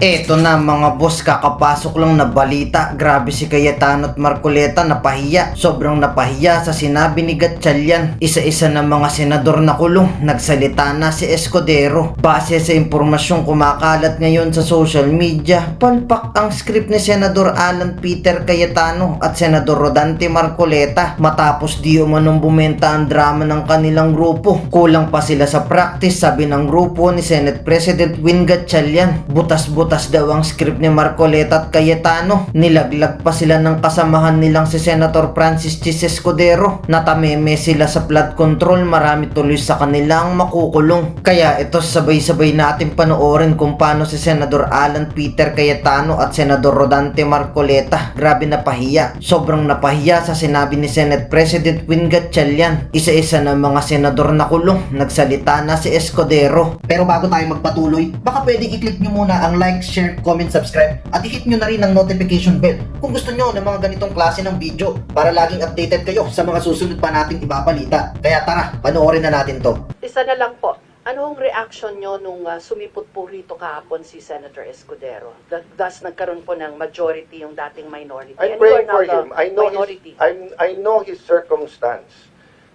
Eto na mga boss, kakapasok lang na balita. Grabe si Cayetano at Marcoleta, napahiya. Sobrang napahiya sa sinabi ni Gatchalian. Isa-isa na mga senador na kulong. Nagsalita na si Escudero. Base sa impormasyong kumakalat ngayon sa social media, palpak ang script ni Senador Alan Peter Cayetano at Senador Rodante Marcoleta matapos di umanong bumenta ang drama ng kanilang grupo. Kulang pa sila sa practice, sabi ng grupo ni Senate President Win Gatchalian. Butas-butas daw ang script ni Marcoleta at Cayetano. Nilaglag pa sila ng kasamahan nilang si Senator Francis Chis Escudero. Natameme sila sa flood control, marami tuloy sa kanilang makukulong. Kaya ito sabay-sabay natin panoorin kung paano si Senador Alan Peter Cayetano at Senador Rodante Marcoleta. Grabe napahiya. Sobrang napahiya sa sinabi ni Senate President Win Gatchalian. Isa-isa na mga senador na kulong. Nagsalita na si Escudero. Pero bago tayo magpatuloy, baka pwede i-click nyo muna ang like, share, comment, subscribe at i-hit nyo na rin ang notification bell kung gusto nyo ng mga ganitong klase ng video para laging updated kayo sa mga susunod pa nating ibabalita. Kaya tara, panoorin na natin to. Isa na lang po, ano ang reaction nyo nung sumipot po rito kahapon si Senator Escudero? Thus nagkaroon po ng majority yung dating minority. I'm And you are praying now for the him. I know his circumstance.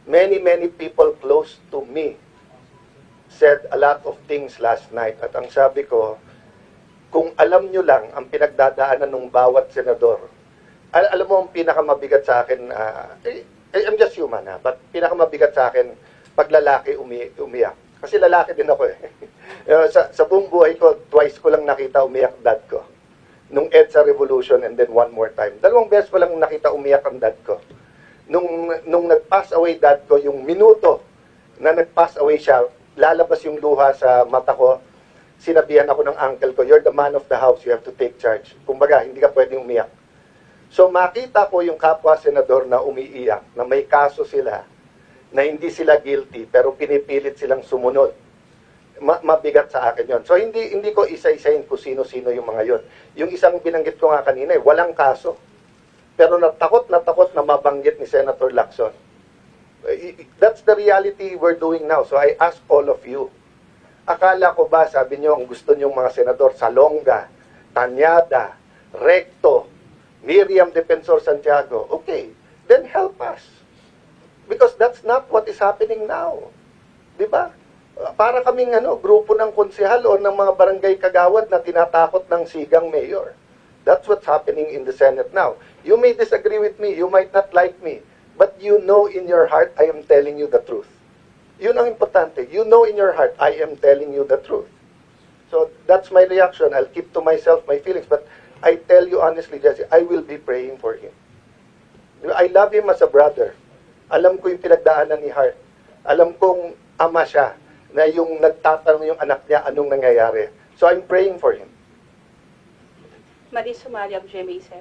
Many people close to me said a lot of things last night. At ang sabi ko, kung alam nyo lang ang pinagdadaanan ng bawat senador, alam mo ang pinakamabigat sa akin, I'm just human but pinakamabigat sa akin, pag lalaki umiyak. Kasi lalaki din ako eh. sa buong buhay ko, twice ko lang nakita umiyak dad ko. Nung EDSA Revolution and then one more time. 2 beses ko lang nakita umiyak ang dad ko. Nung nag-pass away dad ko, yung minuto na nag-pass away siya, lalabas yung luha sa mata ko, sinabihan ako ng uncle ko, you're the man of the house, you have to take charge. Kumbaga, hindi ka pwedeng umiyak. So makita ko yung kapwa senador na umiiyak, na may kaso sila, na hindi sila guilty, pero pinipilit silang sumunod. Mabigat sa akin yon. So hindi ko isa-isahin kung sino-sino yung mga yon. Yung isang binanggit ko nga kanina, walang kaso. Pero natakot na mabanggit ni Senator Lacson. That's the reality we're doing now. So I ask all of you, akala ko ba, sabi nyo, ang gusto nyo mga senador, Salonga, Tanyada, Recto, Miriam Defensor Santiago, okay, then help us. Because that's not what is happening now. Diba? Para kaming grupo ng konsehal o ng mga barangay kagawad na tinatakot ng sigang mayor. That's what's happening in the Senate now. You may disagree with me, you might not like me, but you know in your heart, I am telling you the truth. Yun ang importante. You know in your heart, I am telling you the truth. So that's my reaction. I'll keep to myself my feelings. But I tell you honestly, Jesse, I will be praying for him. I love him as a brother. Alam ko yung pinagdaanan ni Hart. Alam kong ama siya na yung nagtatanong yung anak niya anong nangyayari. So I'm praying for him. Marie Sumariam, GMA7.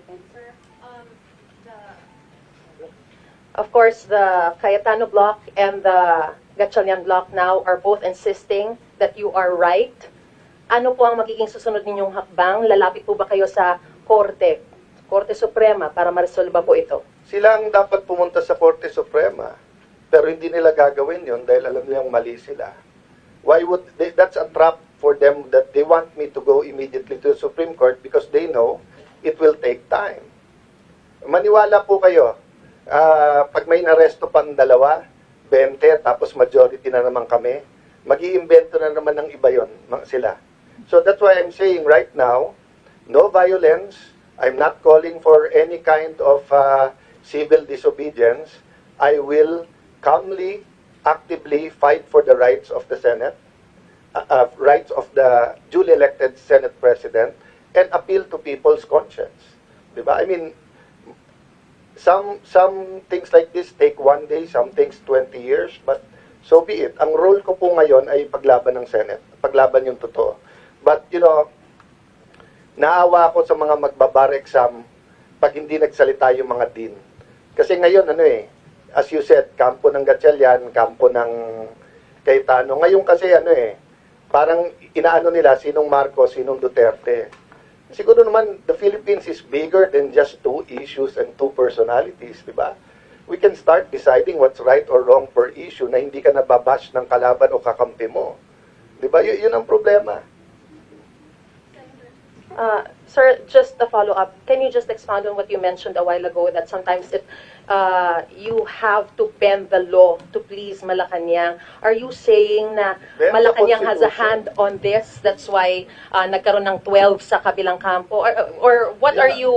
Of course, the Cayetano block and the Gatchalian block now are both insisting that you are right. Ano po ang magiging susunod ninyong hakbang? Lalapit po ba kayo sa Korte Suprema para maresolba po ito? Sila ang dapat pumunta sa Korte Suprema. Pero hindi nila gagawin yon dahil alam nilang mali sila. That's a trap for them that they want me to go immediately to the Supreme Court because they know it will take time. Maniwala po kayo, pag may naresto pang 20, tapos majority na naman kami, mag-iimbento na naman ng iba yon sila. So that's why I'm saying right now, no violence. I'm not calling for any kind of civil disobedience. I will calmly, actively fight for the rights of the Senate, rights of the duly elected Senate President, and appeal to people's conscience. Diba? I mean, some things like this take 1 day, some things 20 years, but so be it. Ang role ko po ngayon ay paglaban ng Senate, paglaban yung totoo. But, naawa ako sa mga magbabar exam pag hindi nagsalita yung mga dean. Kasi ngayon, as you said, kampo ng Gatchalian, kampo ng Cayetano. Ngayon kasi, parang inaano nila, sinong Marcos, sinong Duterte. Siguro naman, the Philippines is bigger than just 2 issues and 2 personalities, di ba? We can start deciding what's right or wrong per issue na hindi ka nababash ng kalaban o kakampi mo. Di ba? Yun ang problema. Sir, just a follow-up. Can you just expound on what you mentioned a while ago that sometimes if you have to bend the law to please Malacanang, are you saying na Bend the Malacanang has a Constitution. hand on this? That's why nagkaroon ng 12 sa kabilang kampo? Or what are Yeah. you,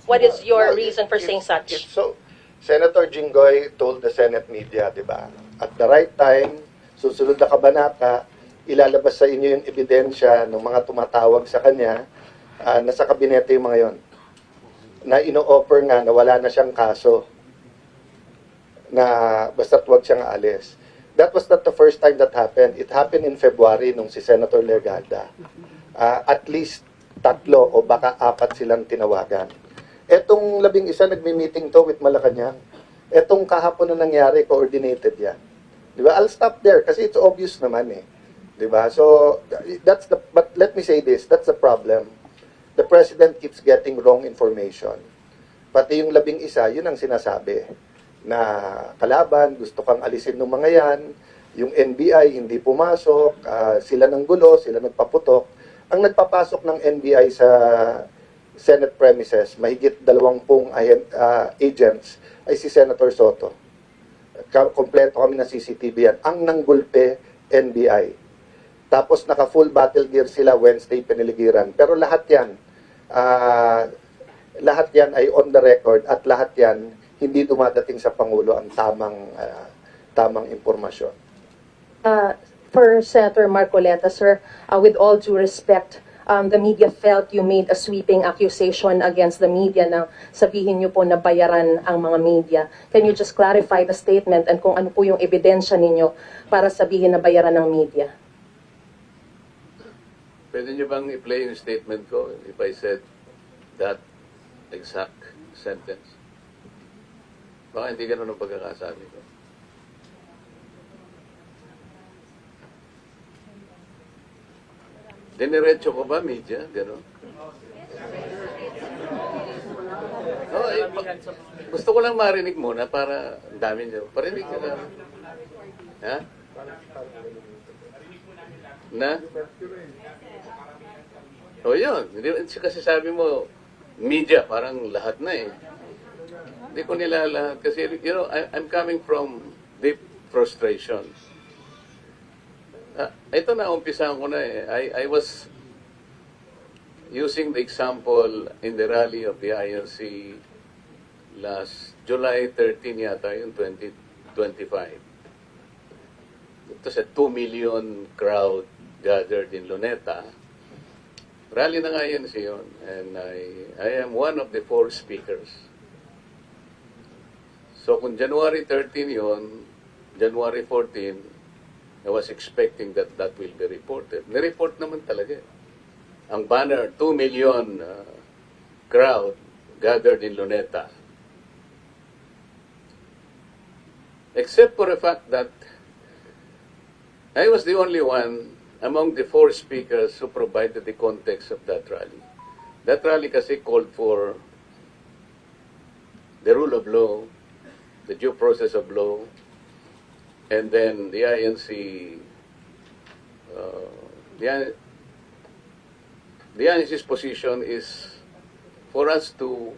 what is your No, reason for saying it's such? so, Senator Jinggoy told the Senate media, di ba? At the right time, susunod na kabanata, ilalabas sa inyo yung ebidensya ng mga tumatawag sa kanya nasa kabinete yung mga yon na ino-offer nga na wala na siyang kaso na basta't wag siyang aalis. That was not the first time that happened. It happened in February nung si Senator Legarda. At least 3 o baka 4 silang tinawagan. Etong 11 nagmi-meeting to with Malacanang. Etong kahapon na nangyari, coordinated yan. Di ba? I'll stop there kasi it's obvious naman eh. Di ba? So, but let me say this, that's the problem. The President keeps getting wrong information. Pati yung 11, yun ang sinasabi. Na kalaban, gusto kang alisin ng mga yan, yung NBI hindi pumasok, sila ng gulo, sila nagpaputok. Ang nagpapasok ng NBI sa Senate premises, mahigit 20 agents, ay si Senator Soto. Kompleto kami ng CCTV yan. Ang nanggulpe, NBI. Tapos naka-full battle gear sila Wednesday piniligiran. Pero lahat yan ay on the record at lahat yan hindi dumadating sa Pangulo ang tamang impormasyon. For Senator Marcoleta, sir, with all due respect, the media felt you made a sweeping accusation against the media na sabihin niyo po na bayaran ang mga media. Can you just clarify the statement and kung ano po yung ebidensya ninyo para sabihin na bayaran ng media? Pwede niyo bang i-play yung statement ko if I said that exact sentence? Baka hindi ganun ang pagkakasabi ko. Diniretso ko ba, media? Gano'n? Oh, gusto ko lang marinig muna para ang dami niyo. Parinig ka lang. Ha? Na? O yun. Kasi sabi mo, media, parang lahat na eh. Hindi ko nila lahat. Kasi, you know, I'm coming from deep frustration. Ito na, umpisahan ko na eh. I was using the example in the rally of the INC last July 13 yata, yung 2025. It was a 2 million crowd gathered in Luneta. Rally ng INC yun. And I am one of the 4 speakers. So kung January 13 yun, January 14, I was expecting that will be reported. Nireport naman talaga. Ang banner, 2 million crowd gathered in Luneta. Except for the fact that I was the only one among the 4 speakers who provided the context of that rally. That rally kasi called for the rule of law, the due process of law, and then the INC, the INC's position is for us to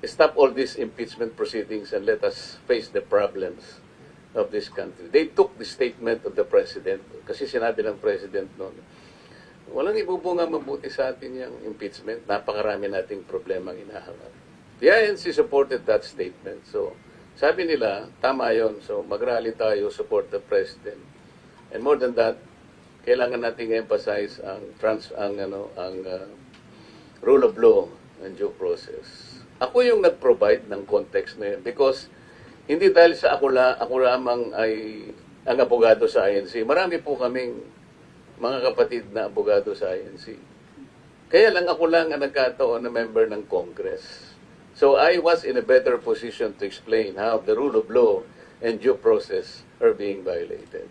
stop all these impeachment proceedings and let us face the problems of this country. They took the statement of the President, kasi sinabi ng President noon, walang ibubunga mabuti sa atin yung impeachment, napakarami nating problemang inaharap. The INC supported that statement, so sabi nila, tama yun. So, mag-rally tayo, support the President. And more than that, kailangan nating emphasize ang rule of law and due process. Ako yung nag-provide ng context na yun because hindi dahil sa ako lamang ay ang abogado sa INC. Marami po kaming mga kapatid na abogado sa INC. Kaya lang ako lang ang nagkataon na member ng Congress. So I was in a better position to explain how the rule of law and due process are being violated.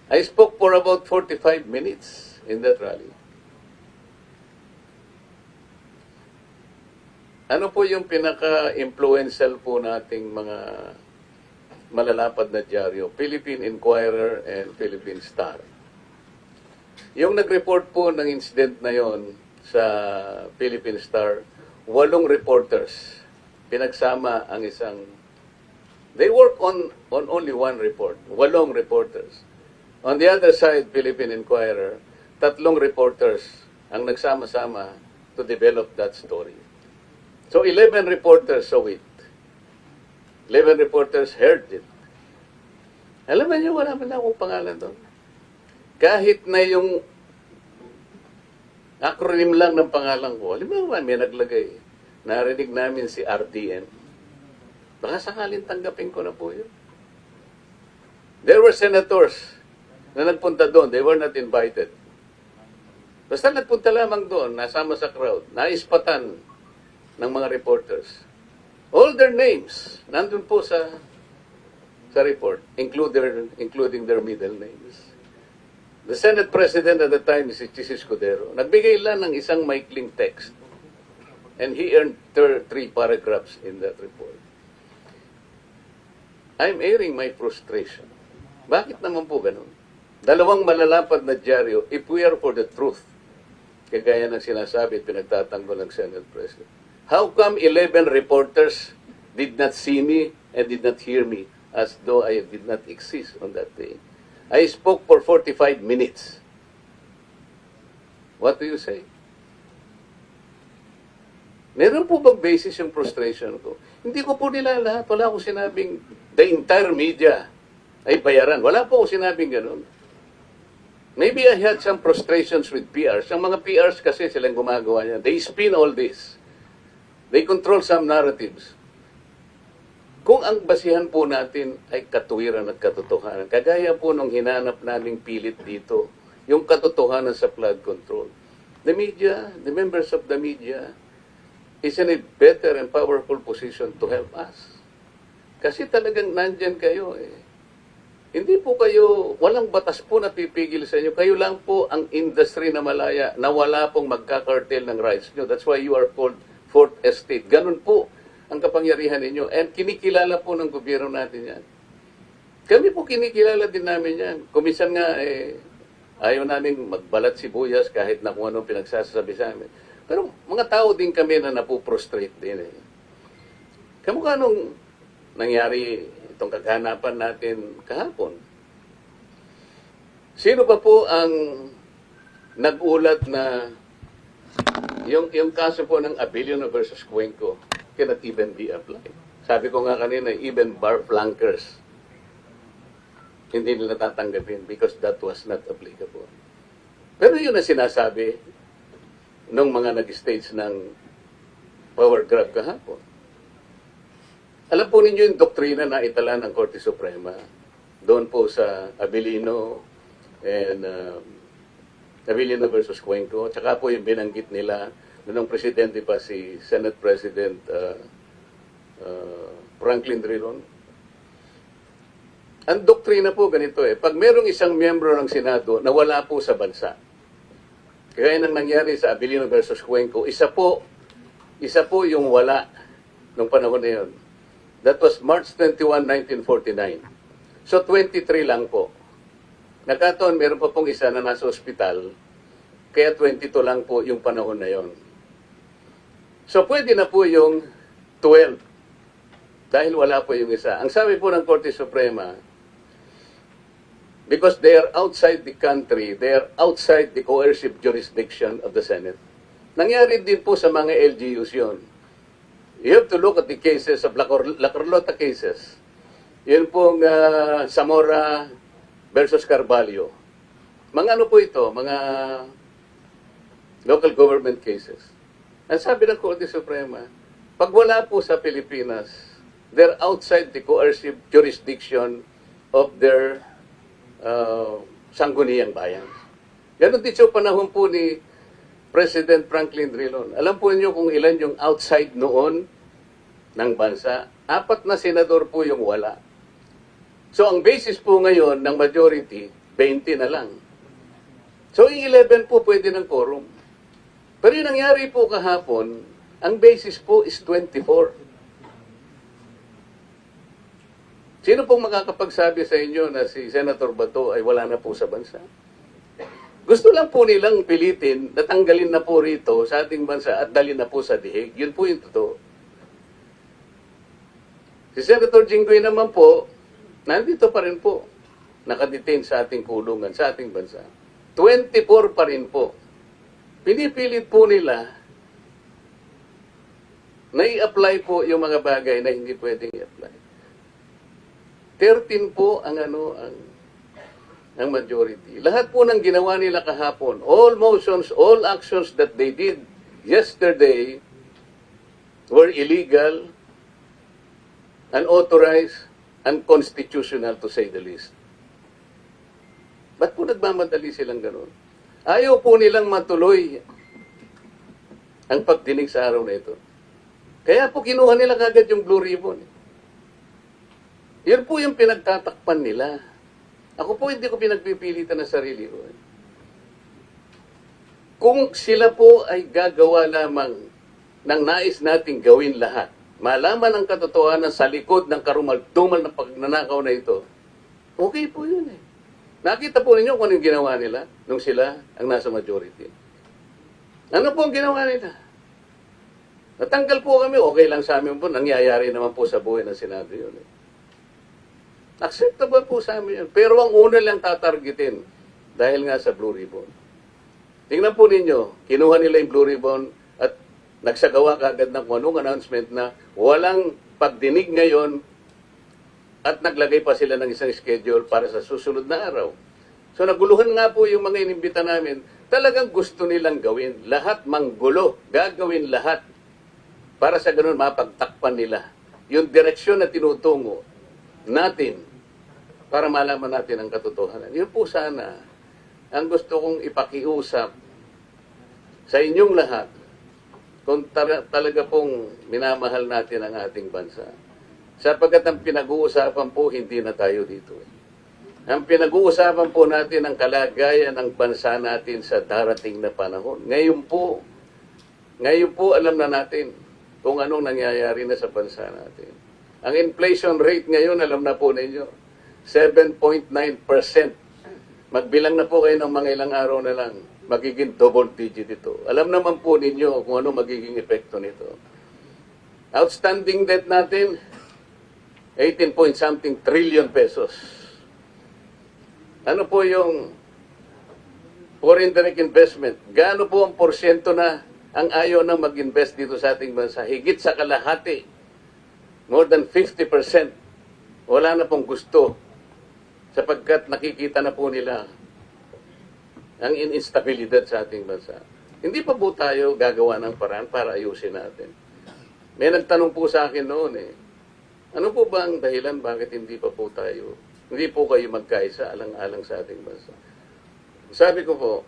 I spoke for about 45 minutes in that rally. Ano po yung pinaka-influential po nating mga malalapad na dyaryo? Philippine Inquirer and Philippine Star. Yung nag-report po ng incident na yon sa Philippine Star, 8 reporters. Pinagsama ang isang... They work on only one report. 8 reporters. On the other side, Philippine Inquirer, 3 reporters ang nagsama-sama to develop that story. So 11 reporters saw it. 11 reporters heard it. Alam niyo, wala man akong pangalan doon. Kahit na yung acronym lang ng pangalan ko, alam mo, may naglagay. Narinig namin si RDM. Baka sakaling tanggapin ko na po yun. There were senators na nagpunta doon. They were not invited. Basta nagpunta lamang doon, nasama sa crowd, naispatan ng mga reporters. All their names, nandun po sa report, including their middle names. The Senate President at the time, si Chis Escudero, nagbigay lang ng isang maikling text. And he earned 3 paragraphs in that report. I'm airing my frustration. Bakit naman po ganun? 2 malalapad na dyaryo, if we are for the truth, kagaya ng sinasabi at pinagtatanggol ng Senate President. How come 11 reporters did not see me and did not hear me as though I did not exist on that day? I spoke for 45 minutes. What do you say? Meron po bang basis yung frustration ko? Hindi ko po nila lahat. Wala akong sinabing the entire media ay bayaran. Wala po akong sinabing ganun. Maybe I had some frustrations with PRs. Ang mga PRs kasi silang gumagawa niya. They spin all this. They control some narratives. Kung ang basihan po natin ay katuwiran at katotohanan, kagaya po nung hinanap naming pilit dito, yung katotohanan sa flood control. The media, the members of the media, is in a better and powerful position to help us. Kasi talagang nandyan kayo eh. Hindi po kayo, walang batas po na pipigil sa inyo. Kayo lang po ang industry na malaya na wala pong magkakartel ng rights nyo. That's why you are called Fourth Estate. Ganun po ang kapangyarihan ninyo. And kinikilala po ng gobyerno natin yan. Kami po kinikilala din namin yan. Kumisan nga, ayaw namin magbalat sibuyas kahit na kung anong pinagsasabi sa amin. Pero mga tao din kami na napuprostrate din eh. Kamukha nung nangyari itong kaghanapan natin kahapon. Sino pa po ang nag-ulat na yung kaso po ng Abilino versus Cuenco cannot even be applied? Sabi ko nga kanina, even bar flankers hindi nila tatanggapin because that was not applicable. Pero yun ang sinasabi nung mga nag-stage ng power grab kahapon. Alam po ninyo yung doktrina na itala ng Korte Suprema doon po sa Abilino and Abilino versus Cuenco. Tsaka po yung binanggit nila noong presidente pa si Senate President Franklin Drilon. Ang doktrina po ganito eh, pag merong isang miyembro ng Senado na wala po sa bansa, kaya nang nangyari sa Abilino versus Cuenco, isa po yung wala nung panahon na yun. That was March 21, 1949. So 23 lang po. Nagkataon, meron pa pong isa na nasa ospital, kaya 22 lang po yung panahon na yon. So pwede na po yung 12 dahil wala po yung isa. Ang sabi po ng Korte Suprema, because they are outside the country, they are outside the coercive jurisdiction of the Senate. Nangyari din po sa mga LGUs yun. You have to look at the cases of La Carlota cases. Yun pong Zamora versus Carvalho. Mga ano po ito? Mga local government cases. Ang sabi ng Korte Suprema, pag wala po sa Pilipinas, they're outside the coercive jurisdiction of their sangguniang bayan. Ganon din sa panahon po ni President Franklin Drilon. Alam po niyo kung ilan yung outside noon ng bansa? 4 na senador po yung wala. So ang basis po ngayon ng majority, 20 na lang. So yung 11 po pwede ng quorum. Pero yung nangyari po kahapon, ang basis po is 24. Sino pong makakapagsabi sa inyo na si Senator Bato ay wala na po sa bansa? Gusto lang po nilang pilitin na tanggalin na po rito sa ating bansa at dalhin na po sa dihig. Yun po yung totoo. Si Senator Jinggoy naman po, nandito pa rin po. Nakadetain sa ating kulungan, sa ating bansa. 24 pa rin po. Pinipilit po nila na i-apply po yung mga bagay na hindi pwedeng i-apply. 13 po ang ang majority. Lahat po ng ginawa nila kahapon, all motions, all actions that they did yesterday were illegal, unauthorized, unconstitutional to say the least. Ba't po nagmamadali silang ganun? Ayaw po nilang matuloy ang pagdinig sa araw na ito. Kaya po kinuha nila kagad yung Blue Ribbon. Yun po yung pinagtatakpan nila. Ako po hindi ko pinagpipilitan ng sarili ko. Kung sila po ay gagawa lamang ng nais nating gawin lahat, malaman ang katotohanan sa likod ng karumal-dumal na pagnanakaw na ito, okay po yun eh. Nakita po ninyo kung anong ginawa nila nung sila ang nasa majority. Ano po ang ginawa nila? Natanggal po kami, okay lang sa amin po, nangyayari naman po sa buhay ng Senado yun eh. Acceptable po sa amin yun. Pero ang una lang tatargetin dahil nga sa Blue Ribbon. Tingnan po ninyo, kinuha nila yung Blue Ribbon at nagsagawa kaagad ng kung anong announcement na walang pagdinig ngayon at naglagay pa sila ng isang schedule para sa susunod na araw. So naguluhan nga po yung mga inimbita namin, talagang gusto nilang gawin. Lahat manggulo, gagawin lahat para sa ganun mapagtakpan nila yung direksyon na tinutungo natin para malaman natin ang katotohanan. Yun po sana ang gusto kong ipakiusap sa inyong lahat kung talaga pong minamahal natin ang ating bansa. Sapagkat ang pinag-uusapan po, hindi na tayo dito. Ang pinag-uusapan po natin ang kalagayan ng bansa natin sa darating na panahon. Ngayon po alam na natin kung anong nangyayari na sa bansa natin. Ang inflation rate ngayon, alam na po ninyo, 7.9%. Magbilang na po kayo ng mga ilang araw na lang, magiging double digit ito. Alam naman po ninyo kung ano magiging epekto nito. Outstanding debt natin, 18 point something trillion pesos. Ano po yung foreign direct investment? Gaano po ang porsyento na ang ayaw na mag-invest dito sa ating bansa? Higit sa kalahati. More than 50%. Wala na pong gusto sapagkat nakikita na po nila ang instabilidad sa ating bansa. Hindi pa po tayo gagawa ng paraan para ayusin natin. May nagtanong po sa akin noon ano po ba ang dahilan bakit hindi pa po tayo, hindi po kayo magkaisa alang-alang sa ating bansa? Sabi ko po,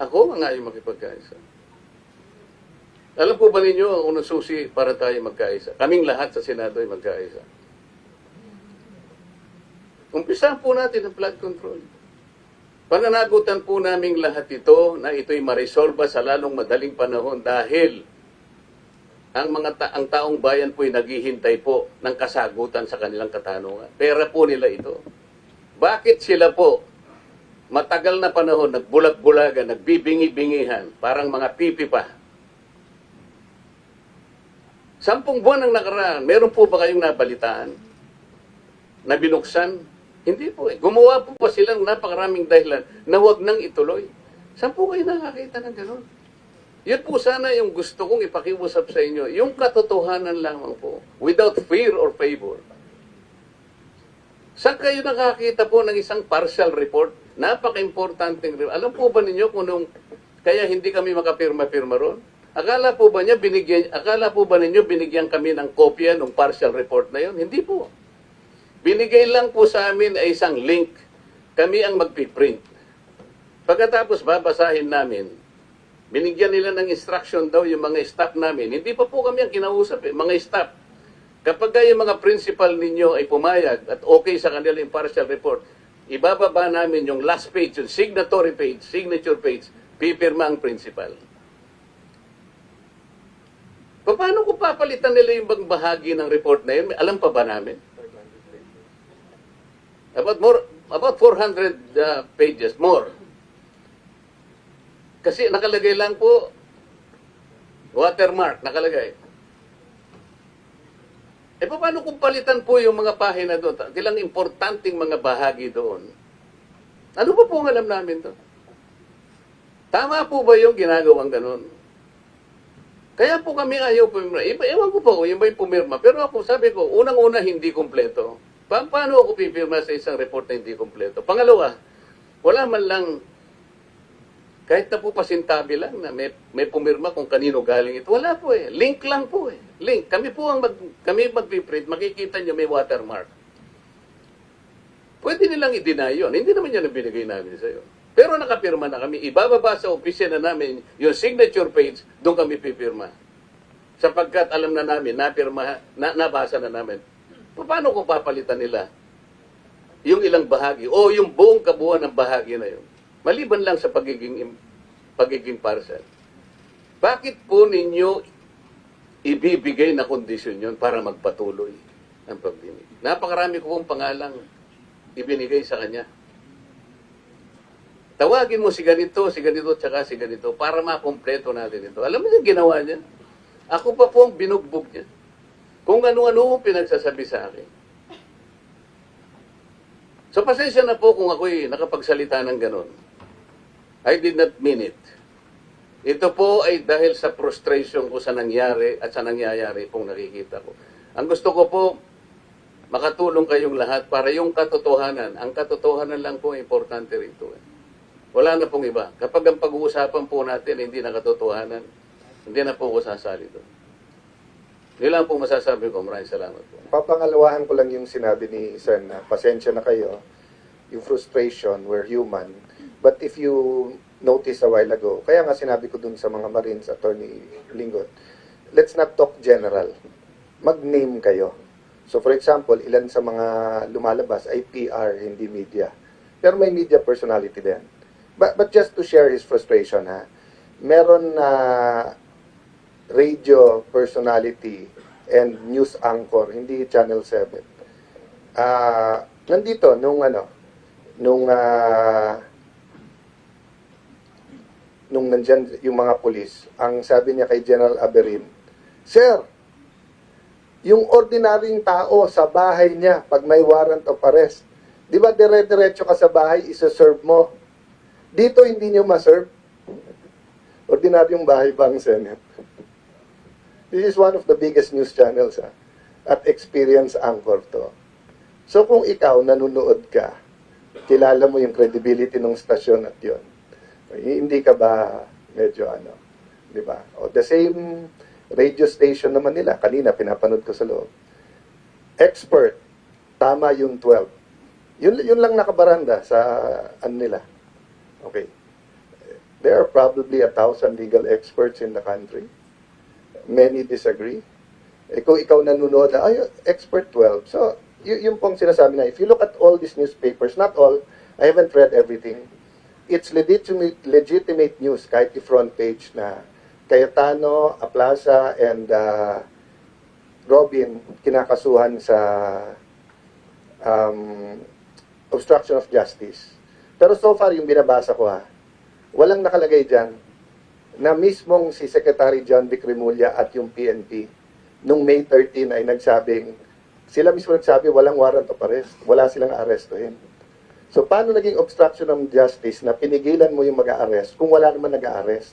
ako ang ayaw makipagkaisa. Alam po ba ninyo ang unang susi para tayo magkaisa? Kaming lahat sa Senado ay magkaisa. Umpisahan po natin ang flood control. Pananagutan po naming lahat ito na ito'y maresolba sa lalong madaling panahon dahil ang taong bayan po'y naghihintay po ng kasagutan sa kanilang katanungan. Pera po nila ito. Bakit sila po matagal na panahon nagbulag-bulagan, nagbibingi-bingihan, parang mga pipi pa? 10 buwan ang nakaraan, meron po ba kayong nabalitaan na binuksan? Hindi po eh. Gumawa po pa silang napakaraming dahilan na huwag nang ituloy. Saan po kayo nakakita ng gano'n? Yun po sana yung gusto kong ipakiusap sa inyo. Yung katotohanan lamang po, without fear or favor. Saan kayo nakakita po ng isang partial report? Napaka-importanting report. Alam po ba ninyo kung nung kaya hindi kami makapirma-pirma ron? Akala po ba ninyo binigyan kami ng kopya ng partial report na yun? Hindi po. Binigay lang po sa amin ay isang link. Kami ang magpiprint. Pagkatapos babasahin namin, binigyan nila ng instruction daw yung mga staff namin. Hindi pa po kami ang kinausap mga staff. Kapag yung mga principal ninyo ay pumayag at okay sa kanila yung partial report, ibababa namin yung last page, yung signatory page, signature page, pipirma ang principal. Paano kung papalitan nila yung bang bahagi ng report na yun? Alam pa ba namin? About 400 pages, more. Kasi nakalagay lang po, watermark, nakalagay. Eh, paano kung palitan po yung mga pahina doon? Ilang importanteng mga bahagi doon. Ano ba po ang alam namin to? Tama po ba yung ginagawang ganun? Kaya po kami ayaw pumirma. Ewan ko po kung yung ba yung pumirma. Pero ako, sabi ko, unang-una hindi kumpleto. Paano ako pipirma sa isang report na hindi kumpleto? Pangalawa, wala man lang, kahit na po pasintabi lang na may pumirma kung kanino galing ito. Wala po eh. Link lang po eh. Link. Kami po ang kami magpiprint, makikita nyo may watermark. Pwede nilang i-deny yun. Hindi naman yan ang binigay namin sa iyo. Pero nakapirma na kami. Ibababa sa opisina namin yung signature page, doon kami pipirma. Sapagkat alam na namin, nabasa na namin. Paano kung papalitan nila yung ilang bahagi o yung buong kabuuan ng bahagi na yun? Maliban lang sa pagiging parcel. Bakit po ninyo ibibigay na kondisyon yun para magpatuloy ang pagdinig? Napakarami ko pong pangalang ibinigay sa kanya. Tawagin mo si ganito, tsaka si ganito para makompleto natin ito. Alam mo yung ginawa niya? Ako pa po ang binugbog niya. Kung ano-ano pinagsasabi sa akin. So pasensya na po kung ako'y nakapagsalita ng ganon. I did not mean it. Ito po ay dahil sa frustration ko sa nangyari at sa nangyayari pong nakikita ko. Ang gusto ko po, makatulong kayong lahat para yung katotohanan. Ang katotohanan lang po importante rito. Wala na pong iba. Kapag ang pag-uusapan po natin hindi na katotohanan, hindi na po ko sasali doon. Yun lang po masasabi ko. Maraming salamat po. Papangalawahan ko lang yung sinabi ni Sen na pasensya na kayo. Yung frustration, we're human. But if you notice a while ago, kaya nga sinabi ko dun sa mga Marines, Attorney Linggot, let's not talk general. Mag-name kayo. So for example, ilan sa mga lumalabas ay PR, hindi media. Pero may media personality din. But just to share his frustration, meron na radio personality and news anchor, hindi Channel 7. Nandito, nung nandyan yung mga pulis, ang sabi niya kay General Aberin, Sir, yung ordinaryong tao sa bahay niya, pag may warrant of arrest, di ba dire-diretso ka sa bahay, isa-serve mo? Dito hindi niyo ma-serve. Ordinaryong bahay ba ang Senate? This is one of the biggest news channels at experience anchor to. So kung ikaw nanonood ka, kilala mo yung credibility ng stasyon at yun. Hindi ka ba medyo di ba? O the same radio station naman nila, kanina pinapanood ko sa loob. Expert, tama yung 12. Yun lang nakabaranda sa nila. Okay. There are probably 1,000 legal experts in the country. Many disagree. Kung ikaw nanonood, expert 12. So, yung pong sinasabi na, if you look at all these newspapers, not all, I haven't read everything, it's legitimate news, kahit i-front page na Cayetano, Aplaza, and Robin kinakasuhan sa obstruction of justice. Pero so far, yung binabasa ko walang nakalagay dyan na mismong si Secretary John Vic Remulla at yung PNP nung May 13 ay nagsabing, sila mismo nagsabi walang warrant of arrest, wala silang arestuhin. So paano naging obstruction of justice na pinigilan mo yung mag-a-arrest kung wala naman nag-a-arrest?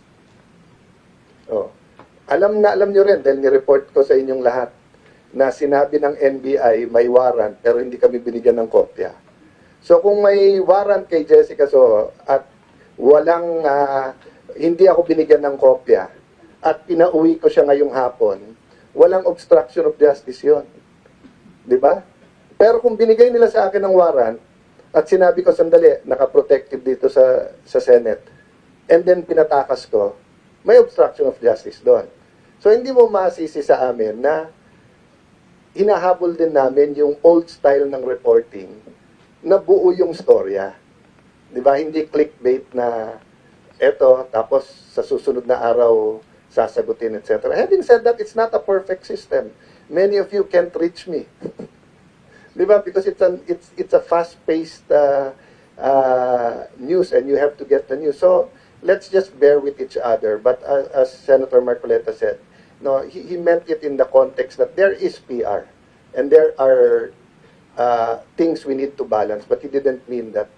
Alam nyo rin dahil ni-report ko sa inyong lahat na sinabi ng NBI may warrant pero hindi kami binigyan ng kopya. So kung may warrant kay Jessica Soho at walang hindi ako binigyan ng kopya at pinauwi ko siya ngayong hapon, walang obstruction of justice yon. Di ba? Pero kung binigay nila sa akin ng warrant at sinabi ko sandali, naka-protective dito sa Senate, and then pinatakas ko, may obstruction of justice doon. So hindi mo masisi sa amin na hinahabol din namin yung old style ng reporting na buo yung storya. Di ba? Hindi clickbait na eto, tapos sa susunod na araw sasagutin, etc. Having said that, it's not a perfect system. Many of you can't reach me. Di ba? Because it's a fast-paced news and you have to get the news. So, let's just bear with each other. But as Senator Marcoleta said, no, he meant it in the context that there is PR and there are things we need to balance, but he didn't mean that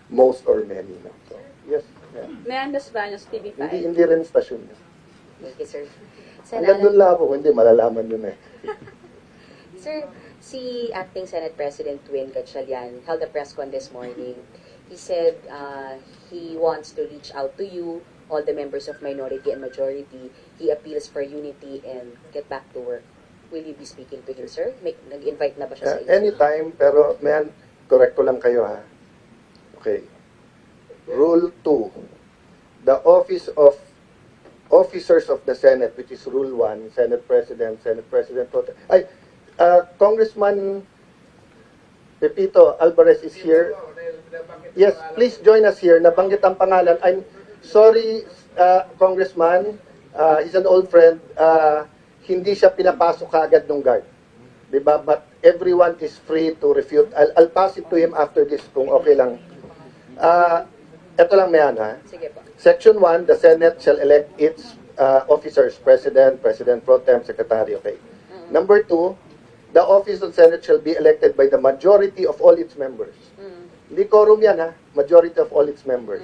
most or many. No? So, yes. Yeah. Mayan Los Baños, TV5. Hindi rin stasyon niya. Thank you, sir. Hanggang doon lang ako, hindi malalaman yun eh. Sir, si Acting Senate President Win Gatchalian held a press con this morning. He said he wants to reach out to you, all the members of minority and majority. He appeals for unity and get back to work. Will you be speaking to him, sir? Nag-invite na ba siya sa inyo? Anytime, pero man, correct ko lang kayo ha. Okay. Rule 2. The office of officers of the Senate, which is Rule 1, Senate President Pro Tem. Congressman Pepito Alvarez is here. Yes, please join us here. Nabanggit ang pangalan. I'm sorry, Congressman. He's an old friend. Hindi siya pinapasok kaagad ng guard. Diba? But everyone is free to refute. I'll pass it to him after this kung okay lang. Ito lang mayan ha. Sige po. Section 1, the Senate shall elect its officers, President, President Pro Tem, Secretary, okay. Number 2, the office of Senate shall be elected by the majority of all its members. Hindi quorum yan ha, majority of all its members.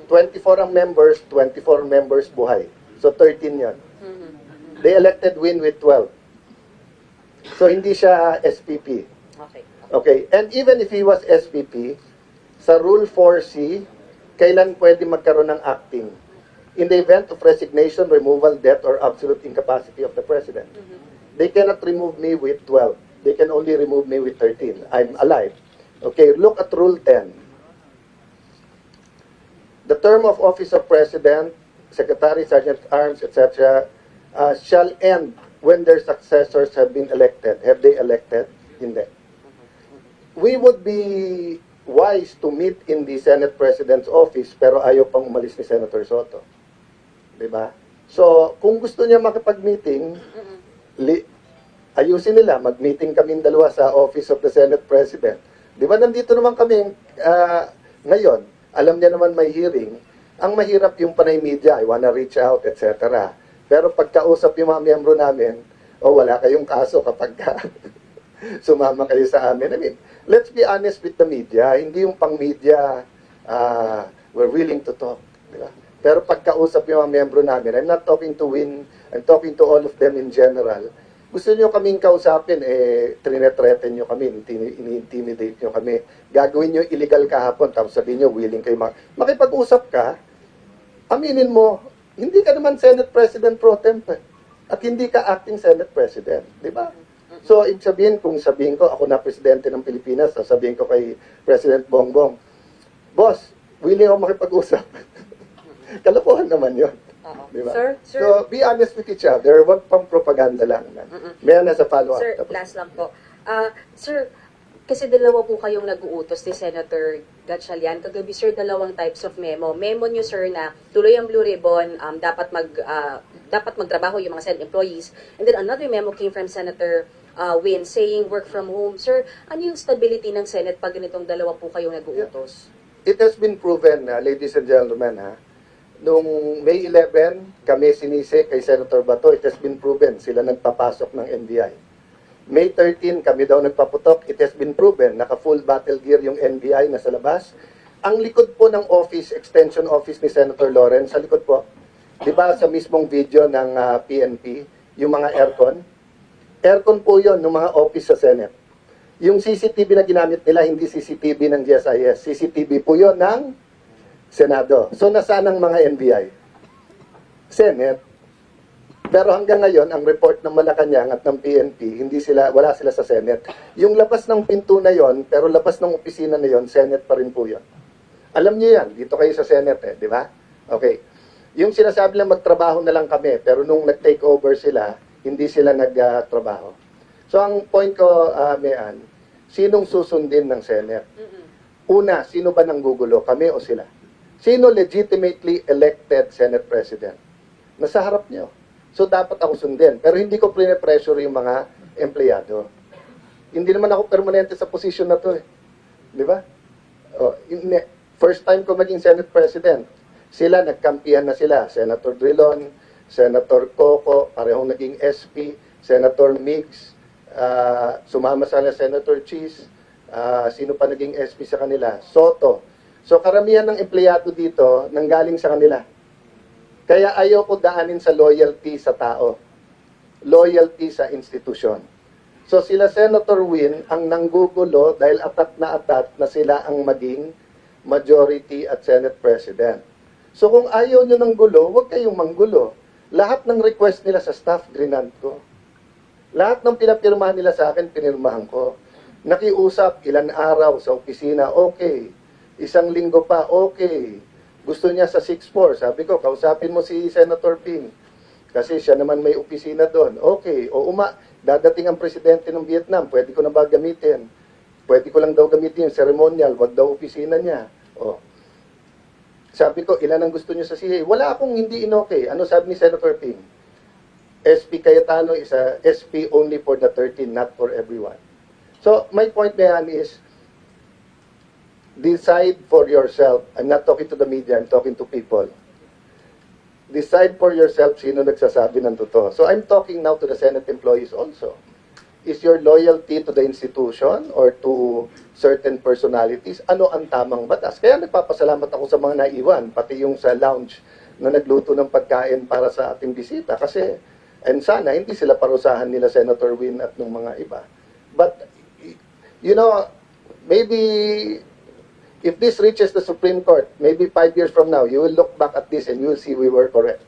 24 ang members, 24 members buhay. So 13 yan. They elected Win with 12. So hindi siya SPP. Okay. Okay, and even if he was SPP, sa Rule 4C, kailan pwede magkaroon ng acting? In the event of resignation, removal, death, or absolute incapacity of the President. They cannot remove me with 12. They can only remove me with 13. I'm alive. Okay, look at Rule 10. The term of office of President, Secretary, Sergeant at Arms, etc., shall end when their successors have been elected. Have they elected? Hindi. We would be wise to meet in the Senate President's office pero ayaw pang umalis ni Senator Soto. Diba? So, kung gusto niya makipag-meeting, ayusin nila, mag-meeting kami dalawa sa office of the Senate President. Diba nandito naman kami ngayon, alam niya naman may hearing, ang mahirap yung panay media, I wanna reach out, etc. Pero pagkausap yung mga miyembro namin, wala kayong kaso kapag sumama kayo sa amin. I mean, let's be honest with the media. Hindi yung pang-media, we're willing to talk. Diba? Pero pagkausap yung mga miyembro namin, I'm not talking to Win, I'm talking to all of them in general. Gusto nyo kaming kausapin, trinetreten nyo kami, ini-intimidate nyo kami. Gagawin nyo illegal kahapon, tapos sabihin nyo, willing kayo makipag-usap ka, aminin mo, hindi ka naman Senate President Pro Tem, at hindi ka acting Senate President. Di ba? So, ibig sabihin, kung sabihin ko, ako na presidente ng Pilipinas, sabihin ko kay President Bongbong, Boss, willing ako makipag-usap. Kalokohan naman yun. Diba? Sir, So, be honest with each other. Huwag pang propaganda lang. May nasa follow-up. Sir, last lang po. Sir, kasi dalawa po kayong nag-uutos ni Senator Gatchalian. Kagabi, sir, dalawang types of memo. Memo nyo, sir, na tuloy ang Blue Ribbon, dapat magtrabaho yung mga Senate employees. And then another memo came from Senator Win saying work from home. Sir, ano yung stability ng Senate pag ganitong dalawa po kayong nag-uutos? It has been proven, ladies and gentlemen, Noong May 11, kami sinisi kay Senator Bato, it has been proven, sila nagpapasok ng NBI. May 13, kami daw nagpaputok, it has been proven, naka-full battle gear yung NBI na sa labas. Ang likod po ng office, extension office ni Senator Lawrence, sa likod po, di ba sa mismong video ng PNP, yung mga aircon po yon ng mga office sa Senate. Yung CCTV na ginamit nila, hindi CCTV ng GSIS, CCTV po yon ng Senado. So, nasaan ang mga NBI? Senate. Pero hanggang ngayon, ang report ng Malacanang at ng PNP, wala sila sa Senate. Yung labas ng pinto na yon, pero labas ng opisina na yon, Senate pa rin po yon. Alam niyo yan, dito kayo sa Senate di ba? Okay. Yung sinasabi lang magtrabaho na lang kami, pero nung nag-take over sila, hindi sila nagtrabaho. So, ang point ko, Mayan, sinong susundin ng Senate? Una, sino ba nang gugulo? Kami o sila? Sino legitimately elected Senate President? Nasa harap niyo. So, dapat ako sundin. Pero hindi ko pressure yung mga empleyado. Hindi naman ako permanente sa position na to Di ba? First time ko maging Senate President. Sila, nagkampihan na sila. Senator Drilon, Senator Coco, parehong naging SP, Senator Migs, sumama sa Senator Cheese, sino pa naging SP sa kanila? Soto. So karamihan ng empleyado dito nanggaling sa kanila. Kaya ayaw ko daanin sa loyalty sa tao. Loyalty sa institusyon. So sila Senator Win ang nanggugulo dahil atat na sila ang maging majority at Senate President. So kung ayaw nyo ng gulo, huwag kayong manggulo. Lahat ng request nila sa staff, grinant ko. Lahat ng pinapirmahan nila sa akin, pinirmahan ko. Nakiusap, ilan araw sa opisina, okay. Isang linggo pa, okay. Gusto niya sa 6-4, sabi ko, kausapin mo si Senator Ping. Kasi siya naman may opisina doon. Okay, o dadating ang presidente ng Vietnam, pwede ko na ba gamitin? Pwede ko lang daw gamitin yung ceremonial, wag daw opisina niya. O. Sabi ko, ilan ang gusto niyo sa CA? Wala akong hindi in-okay. Ano sabi ni Senator Ping? SP Cayetano is a SP only for the 13, not for everyone. So, my point behind is, decide for yourself. I'm not talking to the media, I'm talking to people. Decide for yourself sino nagsasabi ng totoo. So I'm talking now to the Senate employees also. Is your loyalty to the institution or to certain personalities? Ano ang tamang batas? Kaya nagpapasalamat ako sa mga naiwan, pati yung sa lounge na nagluto ng pagkain para sa ating bisita. Kasi, and sana, hindi sila parusahan nila Senator Win at ng mga iba. But, you know, maybe if this reaches the Supreme Court, maybe 5 years from now, you will look back at this and you will see we were correct.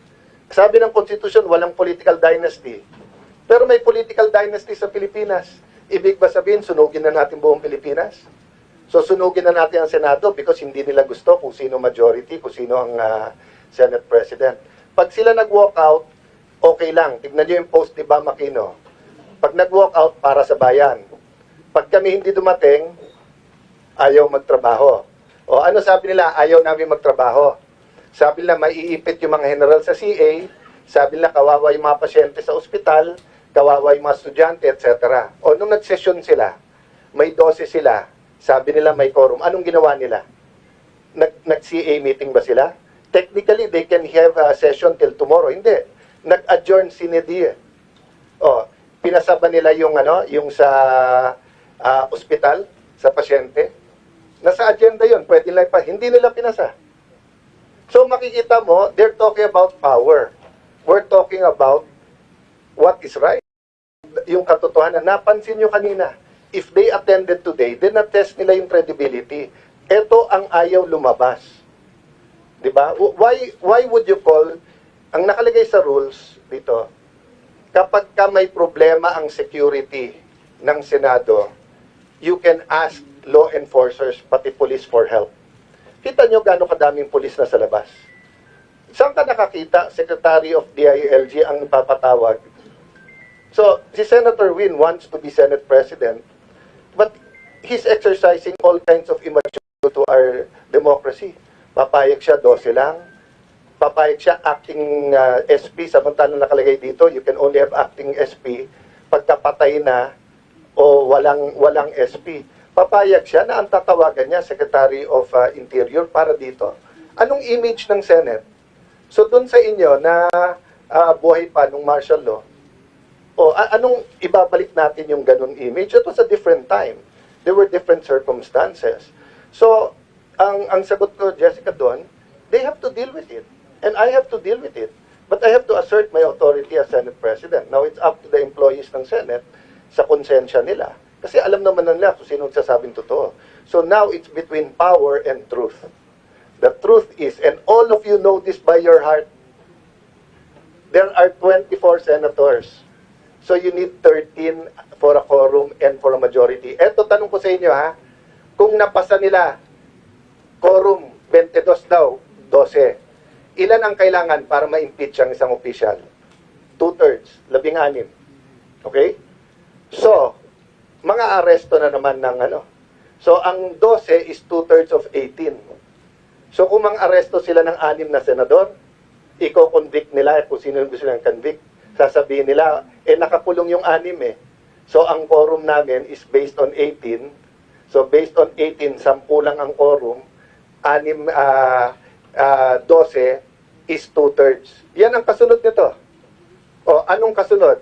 Sabi ng Constitution, walang political dynasty. Pero may political dynasty sa Pilipinas. Ibig ba sabihin, sunugin na natin buong Pilipinas? So sunugin na natin ang Senado because hindi nila gusto kung sino majority, kung sino ang Senate President. Pag sila nag-walk out, okay lang. Tignan nyo yung post ni Bam Aquino. Pag nag-walk out, para sa bayan. Pag kami hindi dumating, ayaw magtrabaho. O ano sabi nila? Ayaw namin magtrabaho. Sabi nila, maiipit yung mga general sa CA. Sabi nila, kawawa yung mga pasyente sa ospital, kawawa yung mga estudyante, etc. O nung nag-session sila, may 12 sila. Sabi nila, may quorum. Anong ginawa nila? Nag-CA meeting ba sila? Technically, they can have a session till tomorrow. Hindi. Nag-adjourn sine die. O, pinasaba nila yung, yung sa ospital, sa pasyente. Nasa agenda yon, pwede nila hindi nila pinasa. So makikita mo, they're talking about power. We're talking about what is right. Yung katotohanan, napansin nyo kanina, if they attended today, then na-test nila yung credibility. Ito ang ayaw lumabas. Diba? Why would you call, ang nakalagay sa rules dito, kapag ka may problema ang security ng Senado, you can ask law enforcers, pati police for help. Kita nyo gano'ng kadaming police na sa labas. Saan ka nakakita, Secretary of DILG ang papatawag? So, si Senator Win wants to be Senate President, but he's exercising all kinds of immaturity to our democracy. Papayag siya, 12 lang. Papayag siya, acting SP, samantalang nakalagay dito, you can only have acting SP pagkapatay na o walang SP. Papayag siya na ang tatawagan niya, Secretary of Interior, para dito. Anong image ng Senate? So, dun sa inyo na buhay pa nung martial law, anong ibabalik natin yung ganun image? It was a different time. There were different circumstances. So, ang sagot ko, Jessica, doon, they have to deal with it. And I have to deal with it. But I have to assert my authority as Senate President. Now, it's up to the employees ng Senate sa konsensya nila. Kasi alam naman nila kung sino nagsasabing totoo. So now it's between power and truth. The truth is, and all of you know this by your heart, there are 24 senators. So you need 13 for a quorum and for a majority. Eto, tanong ko sa inyo ha, kung napasa nila, quorum, 22 daw, 12. Ilan ang kailangan para ma-impeach ang isang official? 2/3, 16. Okay? So, mga aresto na naman ng So, ang 12 is 2/3 of 18. So, kung mga aresto sila ng 6 na senador, i-convict nila kung sino yung gusto nilang convict. Sasabihin nila, nakakulong yung 6 eh. So, ang quorum namin is based on 18. So, based on 18, 10 lang ang quorum. 12 is 2/3. Yan ang kasunod nito. O, anong kasunod?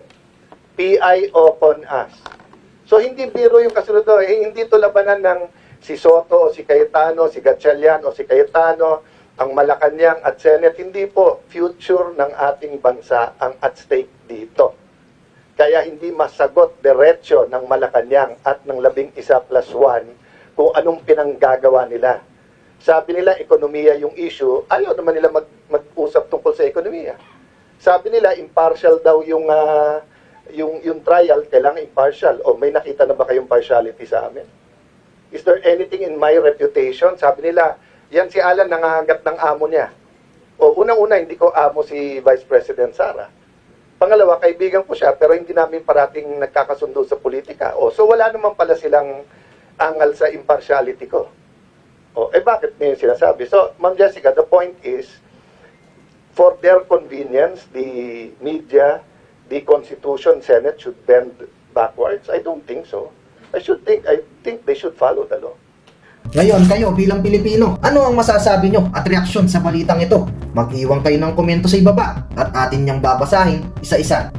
PI upon us. So, hindi biro yung kasunod doon. Hindi to labanan ng si Soto o si Cayetano, si Gatchalian o si Cayetano, ang Malacanang at Senate. Hindi po. Future ng ating bansa ang at stake dito. Kaya hindi masagot diretsyo ng Malacanang at ng 11+1 kung anong pinanggagawa nila. Sabi nila, ekonomiya yung issue. Ayaw naman nila mag-usap tungkol sa ekonomiya. Sabi nila, impartial daw yung trial, kailangan impartial. O may nakita na ba kayong partiality sa amin? Is there anything in my reputation? Sabi nila, yan si Alan nangahagat ng amo niya. O unang-una, hindi ko amo si Vice President Sara. Pangalawa, kaibigan ko siya, pero hindi namin parating nagkakasundo sa politika. O, so wala naman pala silang angal sa impartiality ko. O, bakit niya yung sinasabi? So, Ma'am Jessica, the point is, for their convenience, the media, the Constitution, Senate should bend backwards? I don't think so. I think they should follow the law. Ngayon, kayo bilang Pilipino, ano ang masasabi nyo at reaksyon sa balitang ito? Mag-iwan kayo ng komento sa ibaba at atin niyang babasahin isa-isa.